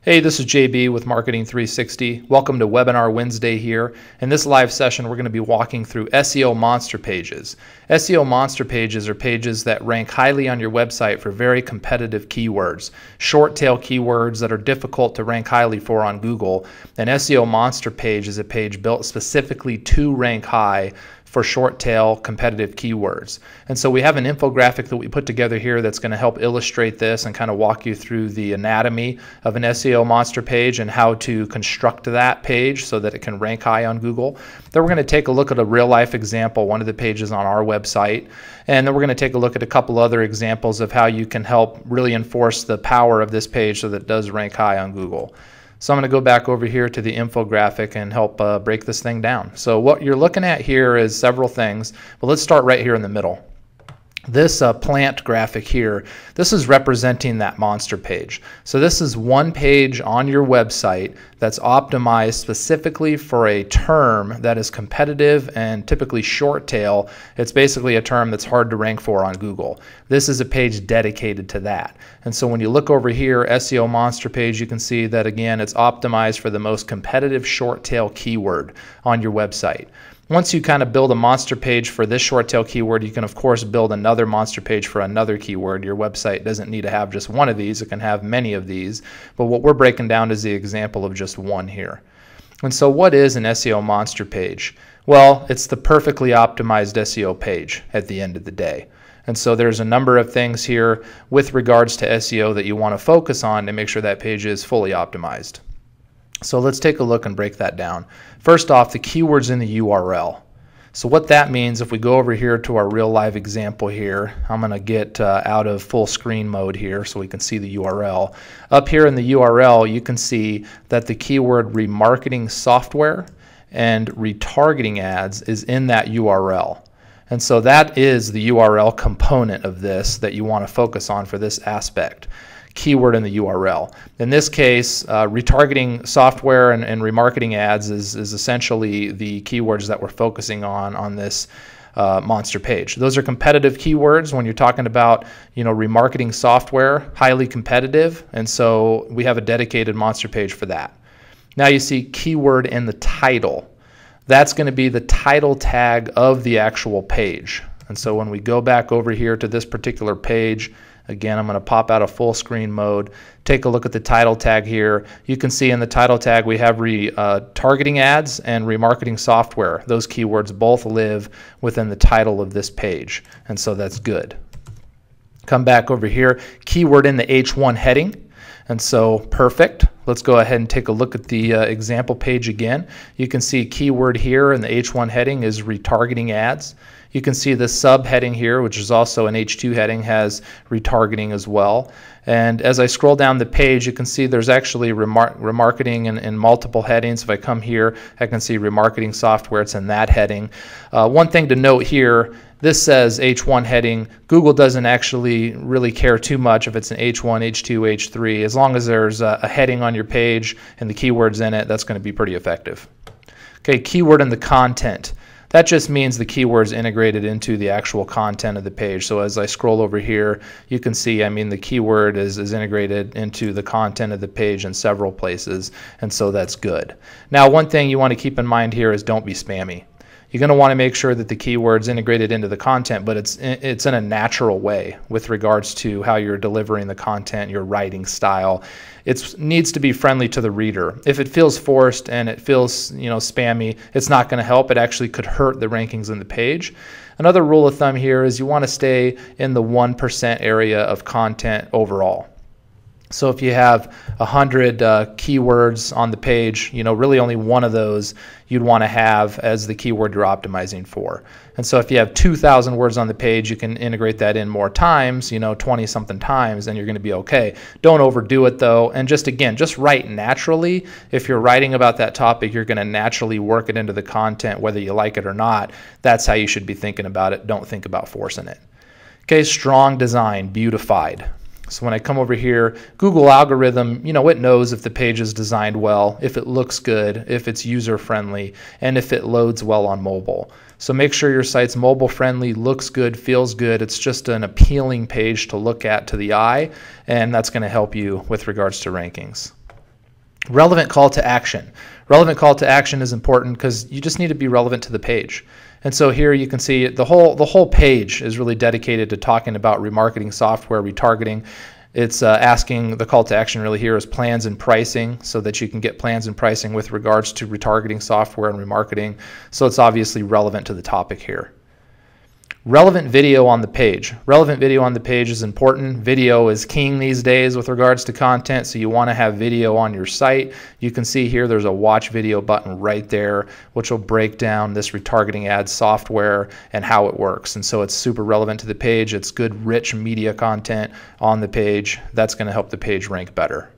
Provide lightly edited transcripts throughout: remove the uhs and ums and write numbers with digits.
Hey, this is JB with Marketing 360. Welcome to Webinar Wednesday here. In this live session, we're going to be walking through SEO Monster Pages. SEO Monster Pages are pages that rank highly on your website for very competitive keywords, short tail keywords that are difficult to rank highly for on Google. An SEO Monster Page is a page built specifically to rank high for short tail competitive keywords. And so we have an infographic that we put together here that's going to help illustrate this and kind of walk you through the anatomy of an SEO monster page and how to construct that page so that it can rank high on Google. Then we're going to take a look at a real life example, one of the pages on our website, and then we're going to take a look at a couple other examples of how you can help really enforce the power of this page so that it does rank high on Google. So I'm going to go back over here to the infographic and help break this thing down. So what you're looking at here is several things, but let's start right here in the middle. This plant graphic here, this is representing that monster page. So this is one page on your website that's optimized specifically for a term that is competitive and typically short tail. It's basically a term that's hard to rank for on Google. This is a page dedicated to that. And so when you look over here, SEO Monster Page, you can see that again, it's optimized for the most competitive short tail keyword on your website. Once you kind of build a monster page for this short tail keyword, you can of course build another monster page for another keyword. Your website doesn't need to have just one of these, it can have many of these, but what we're breaking down is the example of just one here. And so what is an SEO monster page? Well, it's the perfectly optimized SEO page at the end of the day. And so there's a number of things here with regards to SEO that you want to focus on to make sure that page is fully optimized. So let's take a look and break that down. First off, the keywords in the URL. So what that means, if we go over here to our real live example here, I'm going to get out of full screen mode here so we can see the URL. Up here in the URL, you can see that the keyword remarketing software and retargeting ads is in that URL. And so that is the URL component of this that you want to focus on for this aspect. Keyword in the URL. In this case, retargeting software and remarketing ads is essentially the keywords that we're focusing on this monster page. Those are competitive keywords when you're talking about, remarketing software, highly competitive, and so we have a dedicated monster page for that. Now you see keyword in the title. That's going to be the title tag of the actual page. And so when we go back over here to this particular page, again, I'm going to pop out of full screen mode, take a look at the title tag here. You can see in the title tag we have targeting ads and remarketing software. Those keywords both live within the title of this page, and so that's good. Come back over here, keyword in the H1 heading, and so perfect. Let's go ahead and take a look at the example page again. You can see keyword here in the H1 heading is retargeting ads. You can see the subheading here, which is also an H2 heading, has retargeting as well. And as I scroll down the page, you can see there's actually remarketing in multiple headings. If I come here, I can see remarketing software. It's in that heading. One thing to note here, this says H1 heading. Google doesn't actually really care too much if it's an H1, H2, H3. As long as there's a heading on your page and the keywords in it, that's going to be pretty effective. Okay, keyword in the content. That just means the keyword's integrated into the actual content of the page. So as I scroll over here, you can see, the keyword is integrated into the content of the page in several places, and so that's good. Now, one thing you want to keep in mind here is don't be spammy. You're going to want to make sure that the keyword's integrated into the content, but it's in a natural way with regards to how you're delivering the content, your writing style. It needs to be friendly to the reader. If it feels forced and it feels spammy, it's not going to help. It actually could hurt the rankings in the page. Another rule of thumb here is you want to stay in the 1% area of content overall. So if you have 100 keywords on the page, really only one of those you'd want to have as the keyword you're optimizing for. And so if you have 2,000 words on the page, you can integrate that in more times, 20 something times, and you're going to be okay. Don't overdo it though, and just write naturally. If you're writing about that topic, you're going to naturally work it into the content whether you like it or not. That's how you should be thinking about it. Don't think about forcing it. Okay, strong design, beautified. So when I come over here, Google algorithm, it knows if the page is designed well, if it looks good, if it's user-friendly, and if it loads well on mobile. So make sure your site's mobile-friendly, looks good, feels good. It's just an appealing page to look at to the eye, and that's going to help you with regards to rankings. Relevant call to action. Relevant call to action is important because you just need to be relevant to the page. And so here you can see the whole page is really dedicated to talking about remarketing software, retargeting. It's asking, the call to action really here is plans and pricing, so that you can get plans and pricing with regards to retargeting software and remarketing. So it's obviously relevant to the topic here. Relevant video on the page. Relevant video on the page is important. Video is king these days with regards to content, so you want to have video on your site. You can see here there's a watch video button right there, which will break down this retargeting ad software and how it works. And so it's super relevant to the page. It's good, rich media content on the page. That's going to help the page rank better.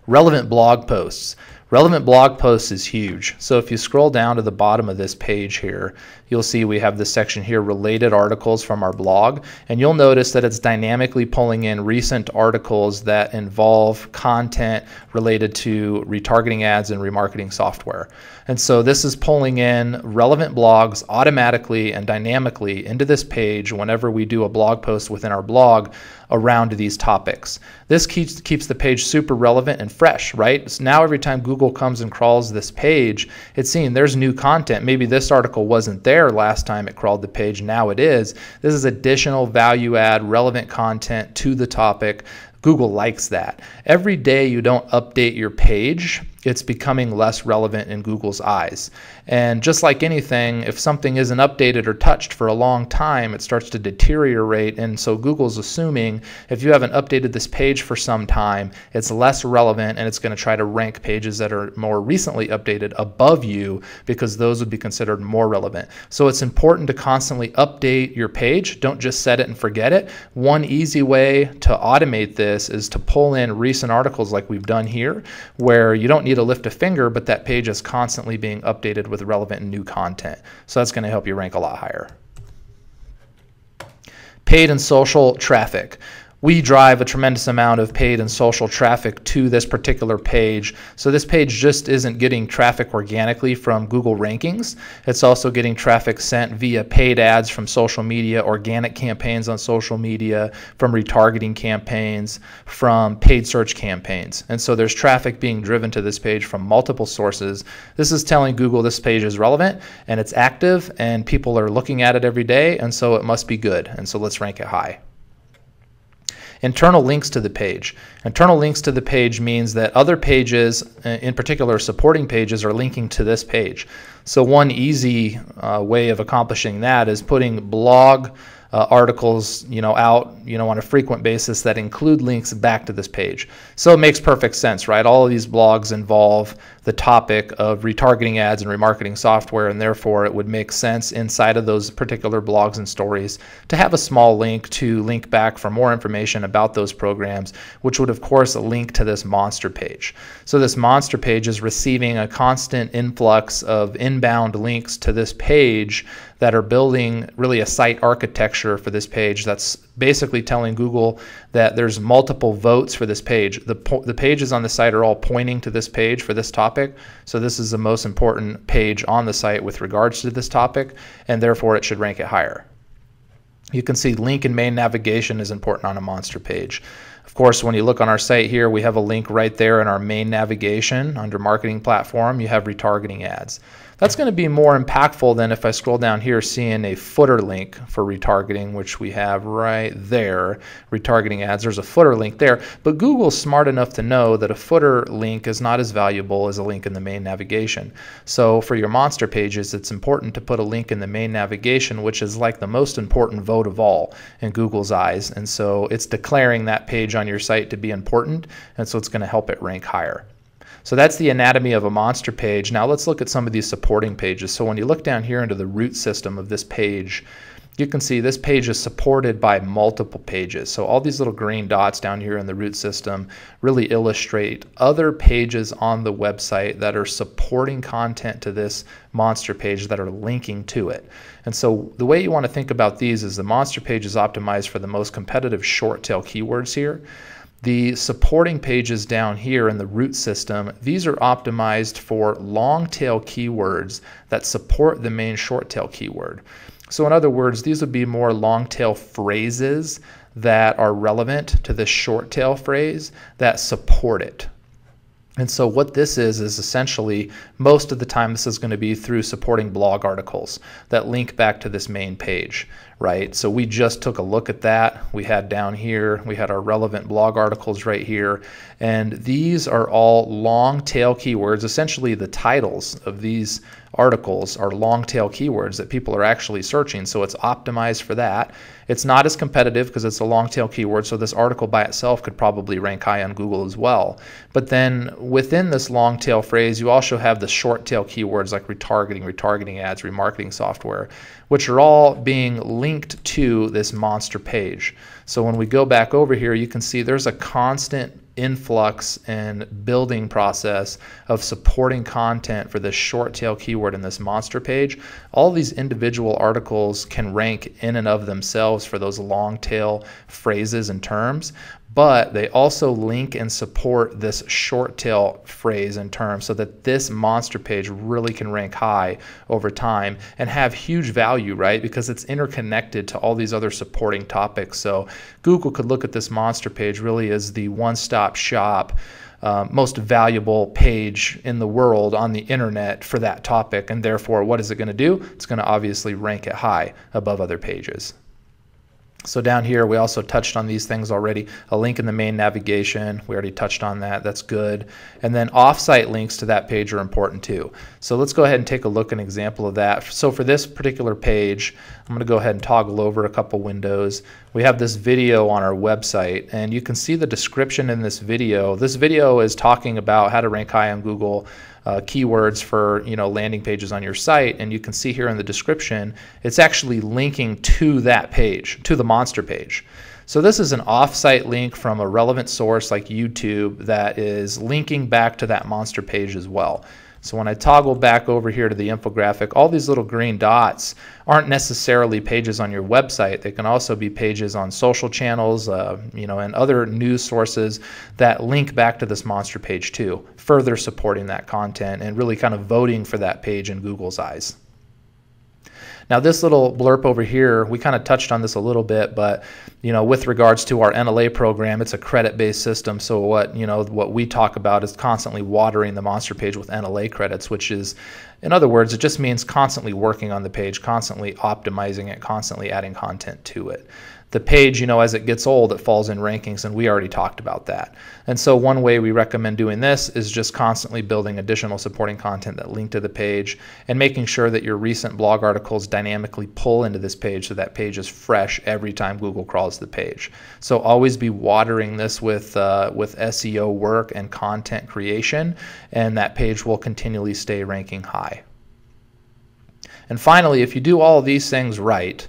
Relevant blog posts. Relevant blog posts is huge. So if you scroll down to the bottom of this page here, you'll see we have this section here, related articles from our blog, and you'll notice that it's dynamically pulling in recent articles that involve content related to retargeting ads and remarketing software. And so this is pulling in relevant blogs automatically and dynamically into this page whenever we do a blog post within our blog around these topics. This keeps the page super relevant and fresh, right? So now every time Google comes and crawls this page, it's seeing there's new content. Maybe this article wasn't there last time it crawled the page, now it is. This is additional value add, relevant content to the topic. Google likes that. Every day you don't update your page, it's becoming less relevant in Google's eyes. And just like anything, if something isn't updated or touched for a long time, it starts to deteriorate. And so Google's assuming if you haven't updated this page for some time, it's less relevant, and it's going to try to rank pages that are more recently updated above you, because those would be considered more relevant. So it's important to constantly update your page. Don't just set it and forget it. One easy way to automate this is to pull in recent articles like we've done here, where you don't need to lift a finger, but that page is constantly being updated with relevant and new content. So that's going to help you rank a lot higher. Paid and social traffic. We drive a tremendous amount of paid and social traffic to this particular page. So this page just isn't getting traffic organically from Google rankings. It's also getting traffic sent via paid ads from social media, organic campaigns on social media, from retargeting campaigns, from paid search campaigns. And so there's traffic being driven to this page from multiple sources. This is telling Google this page is relevant and it's active and people are looking at it every day, and so it must be good. And so let's rank it high. Internal links to the page. Internal links to the page means that other pages, in particular supporting pages, are linking to this page. So one easy way of accomplishing that is putting blog articles out on a frequent basis that include links back to this page. So it makes perfect sense, right? All of these blogs involve the topic of retargeting ads and remarketing software, and therefore it would make sense inside of those particular blogs and stories to have a small link to link back for more information about those programs, which would of course link to this monster page. So this monster page is receiving a constant influx of inbound links to this page that are building really a site architecture for this page that's basically telling Google that there's multiple votes for this page. The pages on the site are all pointing to this page for this topic, so this is the most important page on the site with regards to this topic, and therefore it should rank it higher. You can see link in main navigation is important on a monster page. Of course, when you look on our site here, we have a link right there in our main navigation under marketing platform. You have retargeting ads. That's going to be more impactful than if I scroll down here seeing a footer link for retargeting, which we have right there, retargeting ads. There's a footer link there, but Google's smart enough to know that a footer link is not as valuable as a link in the main navigation. So for your monster pages, it's important to put a link in the main navigation, which is like the most important vote of all in Google's eyes. And so it's declaring that page on your site to be important, and so it's going to help it rank higher. So that's the anatomy of a monster page. Now let's look at some of these supporting pages. So when you look down here into the root system of this page, you can see this page is supported by multiple pages. So all these little green dots down here in the root system really illustrate other pages on the website that are supporting content to this monster page that are linking to it. And so the way you want to think about these is the monster page is optimized for the most competitive short tail keywords here. The supporting pages down here in the root system, these are optimized for long tail keywords that support the main short tail keyword. So in other words, these would be more long tail phrases that are relevant to this short tail phrase that support it. And so what this is essentially, most of the time this is going to be through supporting blog articles that link back to this main page, right? So we just took a look at that. We had down here, we had our relevant blog articles right here. And these are all long tail keywords. Essentially the titles of these articles are long tail keywords that people are actually searching. So it's optimized for that. It's not as competitive because it's a long tail keyword. So this article by itself could probably rank high on Google as well. But then within this long tail phrase, you also have the short tail keywords like retargeting, retargeting ads, remarketing software, which are all being linked to this monster page. So when we go back over here, you can see there's a constant influx and building process of supporting content for this short tail keyword in this monster page. All these individual articles can rank in and of themselves for those long tail phrases and terms, but they also link and support this short tail phrase and term so that this monster page really can rank high over time and have huge value, right? Because it's interconnected to all these other supporting topics. So Google could look at this monster page really as the one-stop shop, most valuable page in the world on the internet for that topic. And therefore, what is it going to do? It's going to obviously rank it high above other pages. So down here, we also touched on these things already. A link in the main navigation, we already touched on that. That's good. And then offsite links to that page are important too. So let's go ahead and take a look at an example of that. So for this particular page, I'm going to go ahead and toggle over a couple windows. We have this video on our website, and you can see the description in this video. This video is talking about how to rank high on Google keywords for landing pages on your site, and you can see here in the description it's actually linking to that page, to the monster page. So this is an off-site link from a relevant source like YouTube that is linking back to that monster page as well. So when I toggle back over here to the infographic, all these little green dots aren't necessarily pages on your website. They can also be pages on social channels, and other news sources that link back to this monster page too, further supporting that content and really kind of voting for that page in Google's eyes. Now this little blurb over here, we kind of touched on this a little bit, but with regards to our NLA program, it's a credit-based system. So what we talk about is constantly watering the monster page with NLA credits, which is, in other words, it just means constantly working on the page, constantly optimizing it, constantly adding content to it. The page, as it gets old, it falls in rankings, and we already talked about that. And so one way we recommend doing this is just constantly building additional supporting content that link to the page and making sure that your recent blog articles dynamically pull into this page so that page is fresh every time Google crawls the page. So always be watering this with SEO work and content creation, and that page will continually stay ranking high. And finally, if you do all of these things right,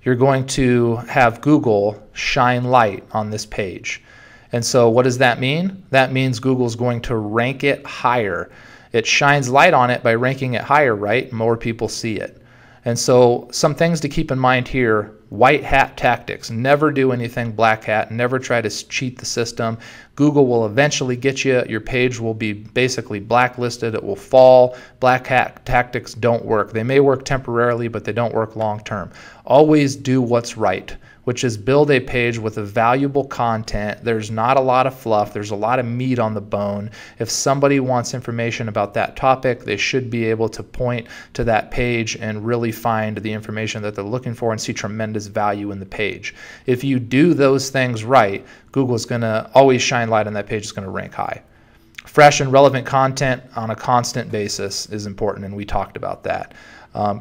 you're going to have Google shine light on this page. And so what does that mean? That means Google's going to rank it higher. It shines light on it by ranking it higher, right? More people see it. And so some things to keep in mind here: white hat tactics. Never do anything black hat. Never try to cheat the system. Google will eventually get you. Your page will be basically blacklisted. It will fall. Black hat tactics don't work. They may work temporarily, but they don't work long term. Always do what's right, which is build a page with a valuable content. There's not a lot of fluff. There's a lot of meat on the bone. If somebody wants information about that topic, they should be able to point to that page and really find the information that they're looking for and see tremendous value in the page. If you do those things right, Google's going to always shine light on that page. It's going to rank high. Fresh and relevant content on a constant basis is important, and we talked about that.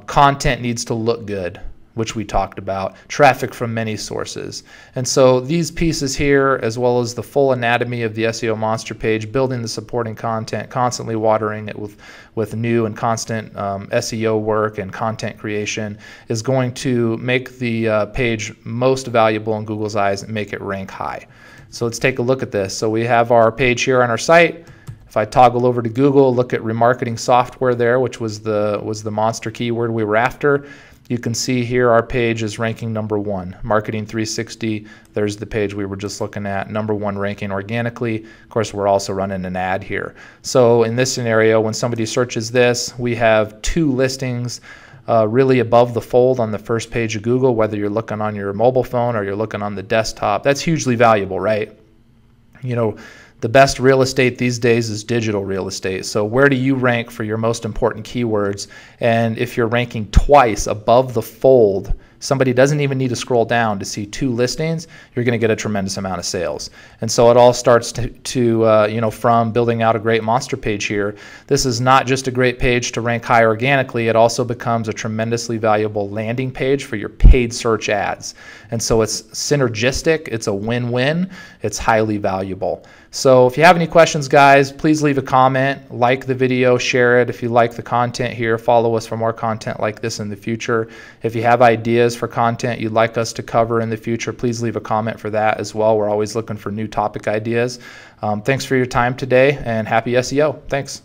Content needs to look good, which we talked about. Traffic from many sources. And so these pieces here, as well as the full anatomy of the SEO Monster page, building the supporting content, constantly watering it with new and constant SEO work and content creation, is going to make the page most valuable in Google's eyes and make it rank high. So let's take a look at this. So we have our page here on our site. If I toggle over to Google, look at remarketing software there, which was the monster keyword we were after. You can see here our page is ranking #1. Marketing 360, there's the page we were just looking at, #1 ranking organically. Of course, we're also running an ad here. So in this scenario, when somebody searches this, we have 2 listings really above the fold on the first page of Google, whether you're looking on your mobile phone or you're looking on the desktop. That's hugely valuable, right? The best real estate these days is digital real estate. So where do you rank for your most important keywords? And if you're ranking twice above the fold, somebody doesn't even need to scroll down to see 2 listings, you're going to get a tremendous amount of sales. And so it all starts from building out a great monster page here. This is not just a great page to rank high organically, it also becomes a tremendously valuable landing page for your paid search ads. And so it's synergistic, it's a win-win, it's highly valuable. So if you have any questions, guys, please leave a comment, like the video, share it. If you like the content here, follow us for more content like this in the future. If you have ideas for content you'd like us to cover in the future, please leave a comment for that as well. We're always looking for new topic ideas. Thanks for your time today, and happy SEO. Thanks.